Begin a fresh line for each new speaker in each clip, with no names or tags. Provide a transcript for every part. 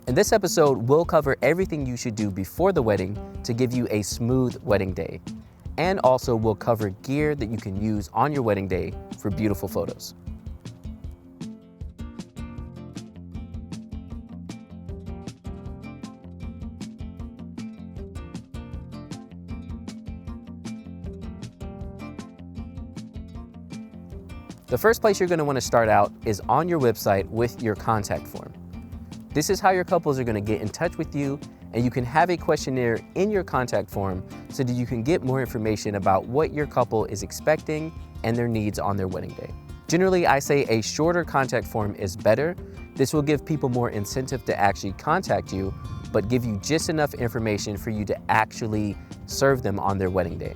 In this episode, we'll cover everything you should do before the wedding to give you a smooth wedding day. And also we'll cover gear that you can use on your wedding day for beautiful photos. The first place you're going to want to start out is on your website with your contact form. This is how your couples are going to get in touch with you, and you can have a questionnaire in your contact form so that you can get more information about what your couple is expecting and their needs on their wedding day. Generally, I say a shorter contact form is better. This will give people more incentive to actually contact you, but give you just enough information for you to actually serve them on their wedding day.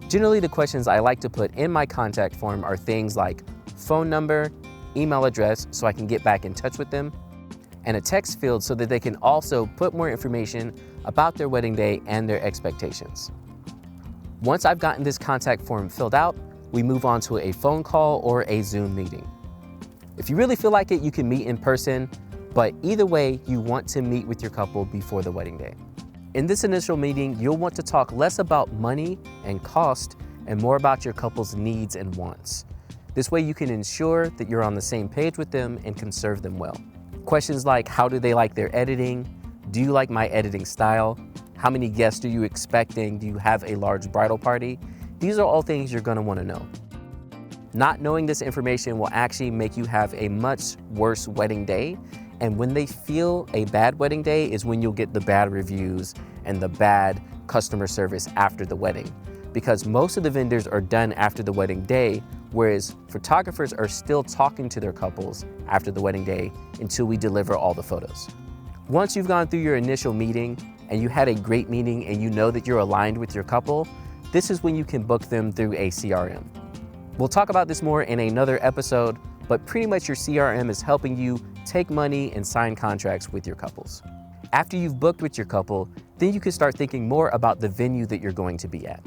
Generally, the questions I like to put in my contact form are things like phone number, email address so I can get back in touch with them, and a text field so that they can also put more information about their wedding day and their expectations. Once I've gotten this contact form filled out, we move on to a phone call or a Zoom meeting. If you really feel like it, you can meet in person, but either way, you want to meet with your couple before the wedding day. In this initial meeting, you'll want to talk less about money and cost and more about your couple's needs and wants. This way you can ensure that you're on the same page with them and can serve them well. Questions like, how do they like their editing? Do you like my editing style? How many guests are you expecting? Do you have a large bridal party? These are all things you're going to want to know. Not knowing this information will actually make you have a much worse wedding day. And when they feel a bad wedding day is when you'll get the bad reviews and the bad customer service after the wedding. Because most of the vendors are done after the wedding day, whereas photographers are still talking to their couples after the wedding day until we deliver all the photos. Once you've gone through your initial meeting and you had a great meeting and you know that you're aligned with your couple, this is when you can book them through a CRM. We'll talk about this more in another episode, but pretty much your CRM is helping you take money and sign contracts with your couples. After you've booked with your couple, then you can start thinking more about the venue that you're going to be at.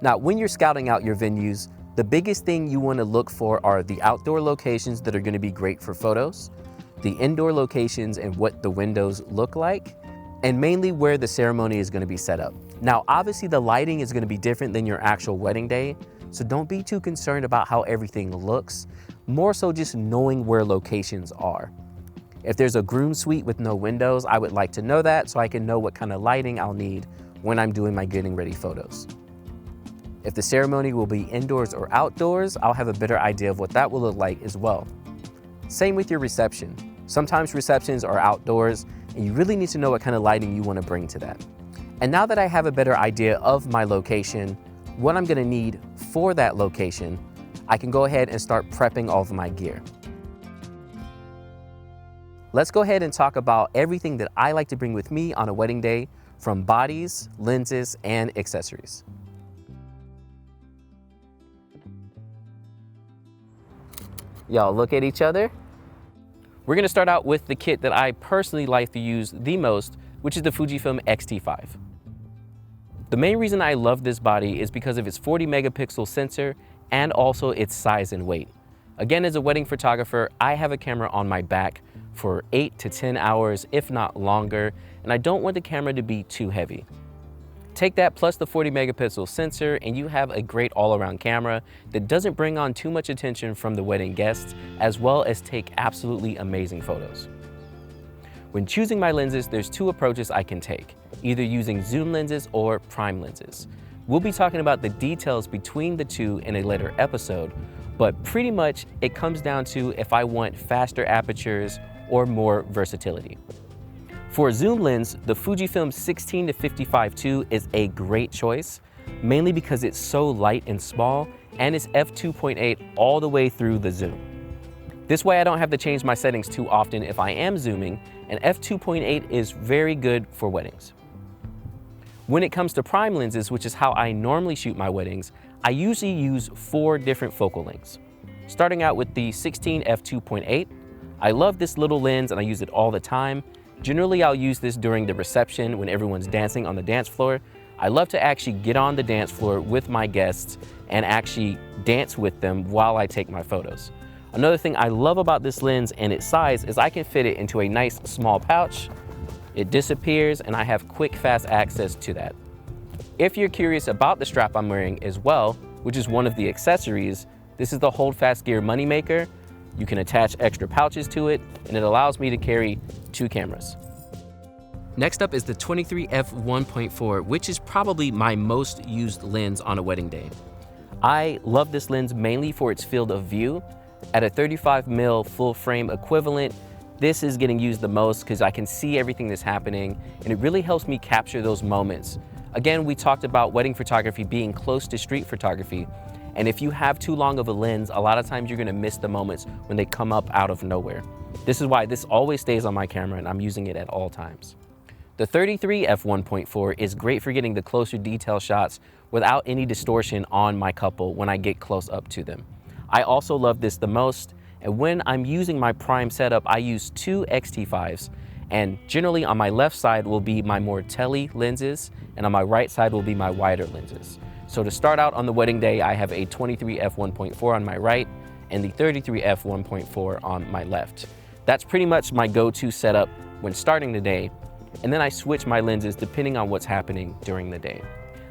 Now, when you're scouting out your venues, the biggest thing you want to look for are the outdoor locations that are going to be great for photos, the indoor locations and what the windows look like, and mainly where the ceremony is going to be set up. Now, obviously the lighting is going to be different than your actual wedding day, so don't be too concerned about how everything looks, more so just knowing where locations are. If there's a groom suite with no windows, I would like to know that so I can know what kind of lighting I'll need when I'm doing my getting ready photos. If the ceremony will be indoors or outdoors, I'll have a better idea of what that will look like as well. Same with your reception. Sometimes receptions are outdoors and you really need to know what kind of lighting you want to bring to that. And now that I have a better idea of my location, what I'm going to need for that location, I can go ahead and start prepping all of my gear. Let's go ahead and talk about everything that I like to bring with me on a wedding day, from bodies, lenses, and accessories. Y'all look at each other. We're going to start out with the kit that I personally like to use the most, which is the FUJIFILM X-T5. The main reason I love this body is because of its 40 megapixel sensor and also its size and weight. Again, as a wedding photographer, I have a camera on my back for 8 to 10 hours, if not longer, and I don't want the camera to be too heavy. Take that plus the 40 megapixel sensor and you have a great all-around camera that doesn't bring on too much attention from the wedding guests, as well as take absolutely amazing photos. When choosing my lenses, there's two approaches I can take, either using zoom lenses or prime lenses. We'll be talking about the details between the two in a later episode, but pretty much it comes down to if I want faster apertures or more versatility. For a zoom lens, the FUJIFILM 16-55-2 is a great choice, mainly because it's so light and small and it's f2.8 all the way through the zoom. This way I don't have to change my settings too often if I am zooming, and f2.8 is very good for weddings. When it comes to prime lenses, which is how I normally shoot my weddings, I usually use 4 different focal lengths. Starting out with the 16 f2.8, I love this little lens and I use it all the time. Generally, I'll use this during the reception when everyone's dancing on the dance floor. I love to actually get on the dance floor with my guests and actually dance with them while I take my photos. Another thing I love about this lens and its size is I can fit it into a nice small pouch. It disappears and I have quick, fast access to that. If you're curious about the strap I'm wearing as well, which is one of the accessories, this is the Hold Fast Gear Moneymaker. You can attach extra pouches to it, and it allows me to carry 2 cameras. Next up is the 23 f1.4, which is probably my most used lens on a wedding day. I love this lens mainly for its field of view. At a 35mm full frame equivalent, this is getting used the most because I can see everything that's happening, and it really helps me capture those moments. Again, we talked about wedding photography being close to street photography, and if you have too long of a lens, a lot of times you're gonna miss the moments when they come up out of nowhere. This is why this always stays on my camera and I'm using it at all times. The 33 f1.4 is great for getting the closer detail shots without any distortion on my couple when I get close up to them. I also love this the most, and when I'm using my prime setup, I use 2 X-T5s, and generally on my left side will be my more tele lenses, and on my right side will be my wider lenses. So to start out on the wedding day, I have a 23 f1.4 on my right and the 33 f1.4 on my left. That's pretty much my go-to setup when starting the day, and then I switch my lenses depending on what's happening during the day.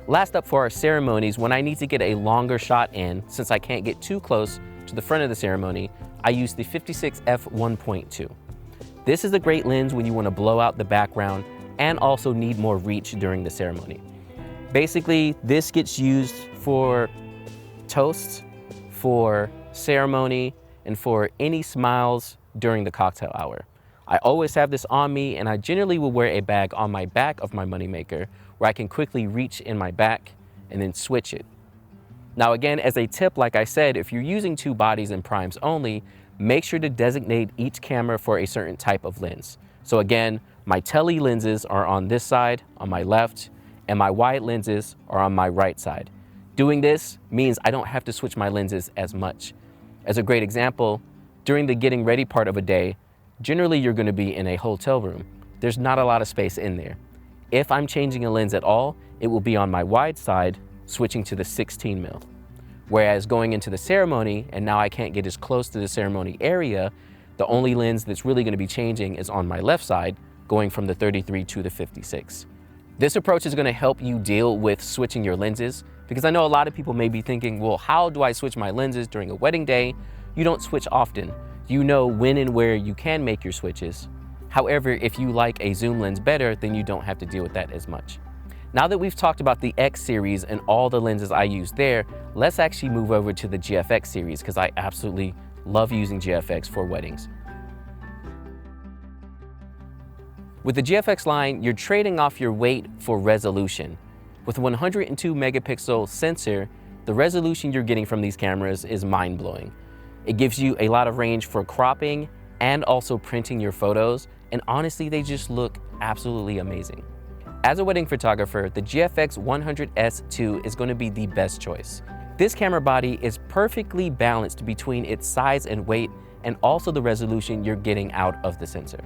Last up for our ceremonies, when I need to get a longer shot in, since I can't get too close to the front of the ceremony, I use the 56 f1.2. This is a great lens when you want to blow out the background and also need more reach during the ceremony. Basically, this gets used for toasts, for ceremony, and for any smiles during the cocktail hour. I always have this on me, and I generally will wear a bag on my back of my Moneymaker where I can quickly reach in my back and then switch it. Now again, as a tip, like I said, if you're using 2 bodies and primes only, make sure to designate each camera for a certain type of lens. So again, my tele lenses are on this side, on my left, and my wide lenses are on my right side. Doing this means I don't have to switch my lenses as much. As a great example, during the getting ready part of a day, generally you're going to be in a hotel room. There's not a lot of space in there. If I'm changing a lens at all, it will be on my wide side, switching to the 16mm. Whereas going into the ceremony, and now I can't get as close to the ceremony area, the only lens that's really going to be changing is on my left side, going from the 33 to the 56. This approach is going to help you deal with switching your lenses, because I know a lot of people may be thinking, well, how do I switch my lenses during a wedding day? You don't switch often. You know when and where you can make your switches. However, if you like a zoom lens better, then you don't have to deal with that as much. Now that we've talked about the X series and all the lenses I use there, let's actually move over to the GFX series, because I absolutely love using GFX for weddings. With the GFX line, you're trading off your weight for resolution. With a 102 megapixel sensor, the resolution you're getting from these cameras is mind-blowing. It gives you a lot of range for cropping and also printing your photos, and honestly, they just look absolutely amazing. As a wedding photographer, the GFX 100S2 is going to be the best choice. This camera body is perfectly balanced between its size and weight, and also the resolution you're getting out of the sensor.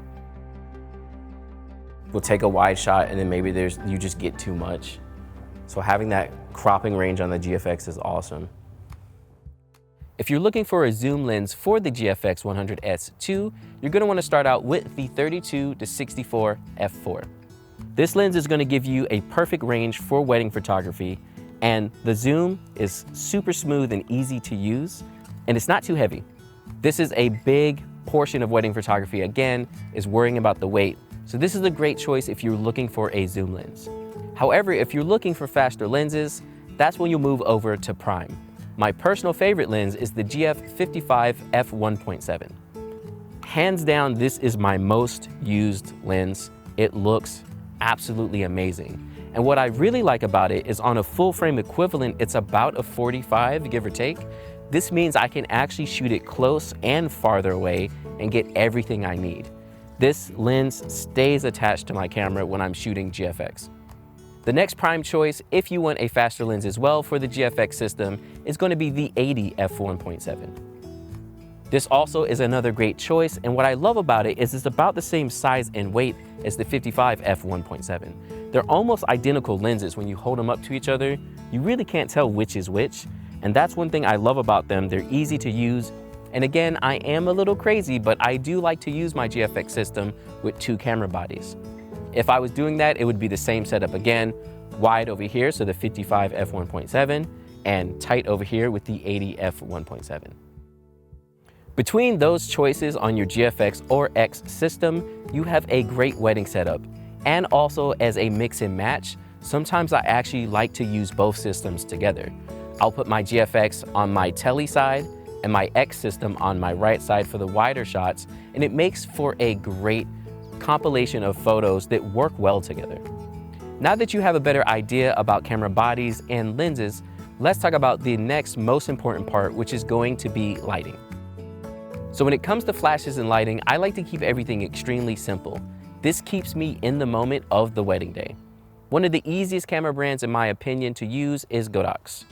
We'll take a wide shot and then maybe you just get too much. So having that cropping range on the GFX is awesome. If you're looking for a zoom lens for the GFX 100S2, you're going to want to start out with the 32 to 64 f4. This lens is going to give you a perfect range for wedding photography, and the zoom is super smooth and easy to use, and it's not too heavy. This is a big portion of wedding photography, again, is worrying about the weight. So this is a great choice if you're looking for a zoom lens. However, if you're looking for faster lenses, that's when you'll move over to prime. My personal favorite lens is the GF55 f1.7. Hands down, this is my most used lens. It looks absolutely amazing. And what I really like about it is on a full frame equivalent, it's about a 45, give or take. This means I can actually shoot it close and farther away and get everything I need. This lens stays attached to my camera when I'm shooting GFX. The next prime choice, if you want a faster lens as well for the GFX system, is going to be the 80 f1.7. This also is another great choice, and what I love about it is it's about the same size and weight as the 55 f1.7. They're almost identical lenses. When you hold them up to each other, you really can't tell which is which, and that's one thing I love about them. They're easy to use, And again, I am a little crazy, but I do like to use my GFX system with 2 camera bodies. If I was doing that, it would be the same setup again, wide over here, so the 55 f1.7, and tight over here with the 80 f1.7. Between those choices on your GFX or X system, you have a great wedding setup. And also as a mix and match, sometimes I actually like to use both systems together. I'll put my GFX on my tele side and my X system on my right side for the wider shots, and it makes for a great compilation of photos that work well together. Now that you have a better idea about camera bodies and lenses, let's talk about the next most important part, which is going to be lighting. So when it comes to flashes and lighting, I like to keep everything extremely simple. This keeps me in the moment of the wedding day. One of the easiest camera brands in my opinion to use is Godox.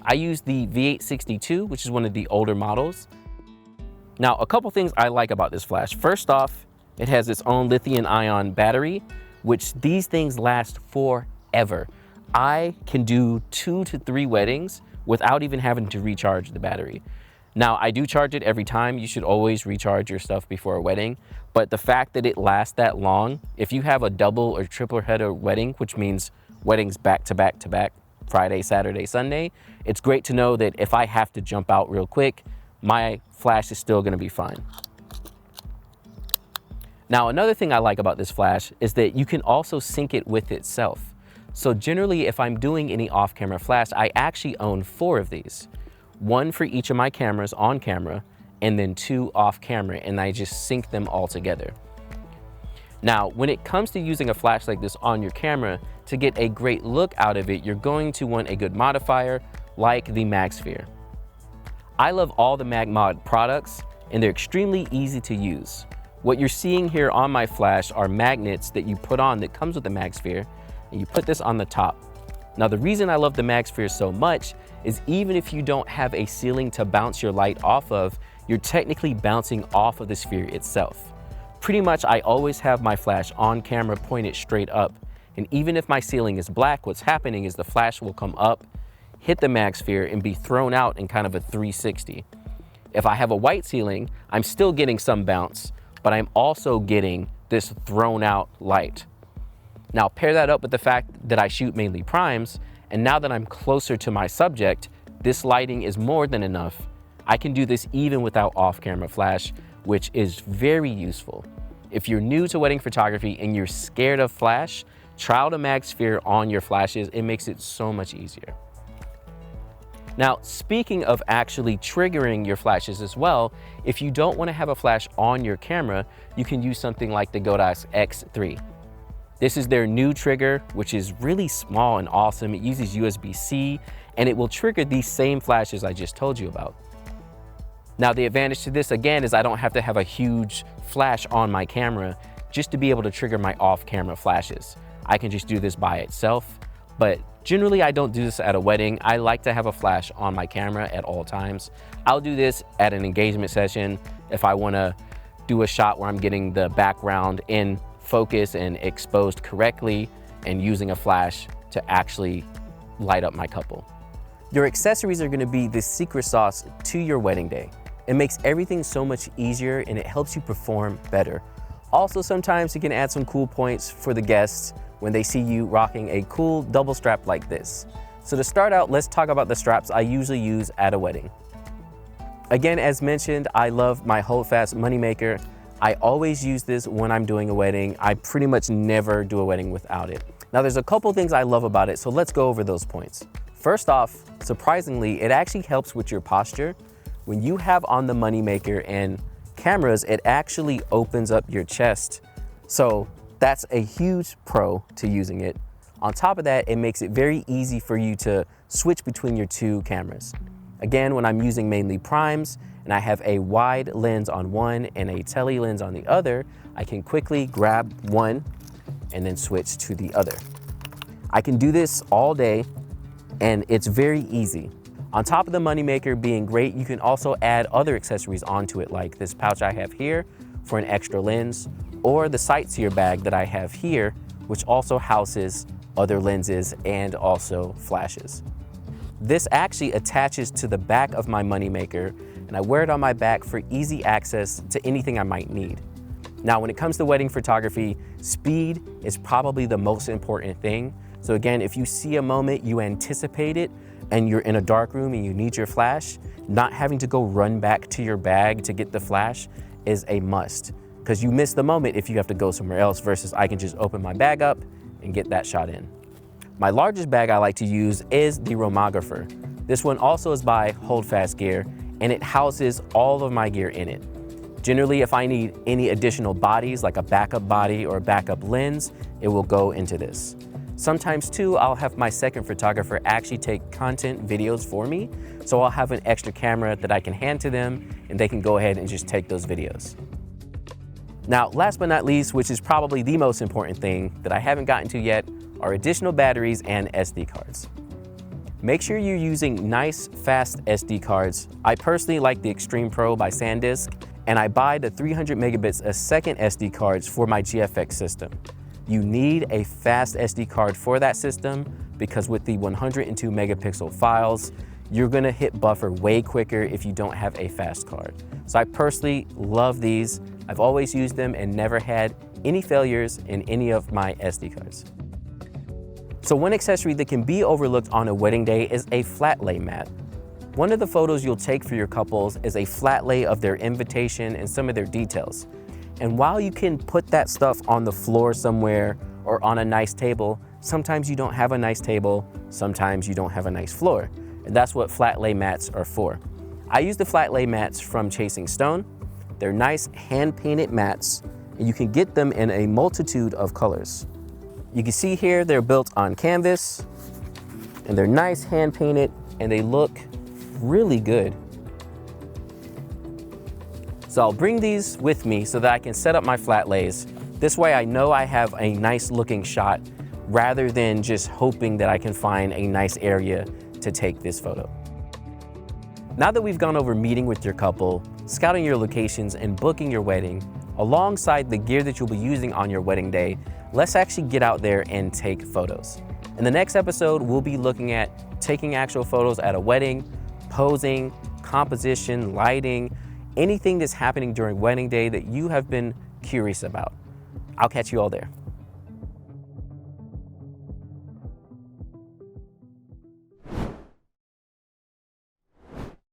I use the V862, which is one of the older models. Now, a couple things I like about this flash. First off, it has its own lithium-ion battery, which these things last forever. I can do 2 to 3 weddings without even having to recharge the battery. Now, I do charge it every time. You should always recharge your stuff before a wedding, but the fact that it lasts that long, if you have a double or triple header wedding, which means weddings back to back to back, Friday, Saturday, Sunday, it's great to know that if I have to jump out real quick, my flash is still gonna be fine. Now, another thing I like about this flash is that you can also sync it with itself. So generally, if I'm doing any off-camera flash, I actually own 4 of these. 1 for each of my cameras on camera, and then 2 off camera, and I just sync them all together. Now, when it comes to using a flash like this on your camera, to get a great look out of it, you're going to want a good modifier like the MagSphere. I love all the MagMod products, and they're extremely easy to use. What you're seeing here on my flash are magnets that you put on that comes with the MagSphere, and you put this on the top. Now, the reason I love the MagSphere so much is even if you don't have a ceiling to bounce your light off of, you're technically bouncing off of the sphere itself. Pretty much, I always have my flash on camera pointed straight up, and even if my ceiling is black, what's happening is the flash will come up, hit the MagSphere, and be thrown out in kind of a 360. If I have a white ceiling, I'm still getting some bounce, but I'm also getting this thrown out light. Now pair that up with the fact that I shoot mainly primes, and now that I'm closer to my subject, this lighting is more than enough. I can do this even without off-camera flash, which is very useful. If you're new to wedding photography and you're scared of flash, try out a MagSphere on your flashes. It makes it so much easier. Now, speaking of actually triggering your flashes as well, if you don't want to have a flash on your camera, you can use something like the Godox X3. This is their new trigger, which is really small and awesome. It uses USB-C, and it will trigger these same flashes I just told you about. Now, the advantage to this, again, is I don't have to have a huge flash on my camera just to be able to trigger my off-camera flashes. I can just do this by itself, but generally I don't do this at a wedding. I like to have a flash on my camera at all times. I'll do this at an engagement session if I wanna do a shot where I'm getting the background in focus and exposed correctly and using a flash to actually light up my couple. Your accessories are gonna be the secret sauce to your wedding day. It makes everything so much easier and it helps you perform better. Also, sometimes you can add some cool points for the guests when they see you rocking a cool double strap like this. So to start out, let's talk about the straps I usually use at a wedding. Again, as mentioned, I love my Holdfast Moneymaker. I always use this when I'm doing a wedding. I pretty much never do a wedding without it. Now, there's a couple things I love about it, so let's go over those points. First off, surprisingly, it actually helps with your posture. When you have on the Moneymaker and cameras, it actually opens up your chest. So that's a huge pro to using it. On top of that, it makes it very easy for you to switch between your 2 cameras. Again, when I'm using mainly primes and I have a wide lens on one and a tele lens on the other, I can quickly grab one and then switch to the other. I can do this all day and it's very easy. On top of the Moneymaker being great, you can also add other accessories onto it, like this pouch I have here for an extra lens, or the sightseer bag that I have here, which also houses other lenses and also flashes. This actually attaches to the back of my Moneymaker, and I wear it on my back for easy access to anything I might need. Now, when it comes to wedding photography, speed is probably the most important thing. So again, if you see a moment, you anticipate it, and you're in a dark room and you need your flash, not having to go run back to your bag to get the flash is a must, because you miss the moment if you have to go somewhere else versus I can just open my bag up and get that shot in. My largest bag I like to use is the Romographer. This one also is by Holdfast Gear, and it houses all of my gear in it. Generally, if I need any additional bodies, like a backup body or a backup lens, it will go into this. Sometimes too, I'll have my second photographer actually take content videos for me, so I'll have an extra camera that I can hand to them, and they can go ahead and just take those videos. Now, last but not least, which is probably the most important thing that I haven't gotten to yet, are additional batteries and SD cards. Make sure you're using nice, fast SD cards. I personally like the Extreme Pro by SanDisk, and I buy the 300 megabits a second SD cards for my GFX system. You need a fast SD card for that system because with the 102 megapixel files, you're gonna hit buffer way quicker if you don't have a fast card. So I personally love these. I've always used them and never had any failures in any of my SD cards. So one accessory that can be overlooked on a wedding day is a flat lay mat. One of the photos you'll take for your couples is a flat lay of their invitation and some of their details. And while you can put that stuff on the floor somewhere or on a nice table, sometimes you don't have a nice table, sometimes you don't have a nice floor. And that's what flat lay mats are for. I use the flat lay mats from Chasing Stone. They're nice hand-painted mats, and you can get them in a multitude of colors. You can see here they're built on canvas, and they're nice hand-painted, and they look really good. So I'll bring these with me so that I can set up my flat lays. This way I know I have a nice looking shot rather than just hoping that I can find a nice area to take this photo. Now that we've gone over meeting with your couple, scouting your locations, and booking your wedding, alongside the gear that you'll be using on your wedding day, let's actually get out there and take photos. In the next episode, we'll be looking at taking actual photos at a wedding, posing, composition, lighting, anything that's happening during wedding day that you have been curious about. I'll catch you all there.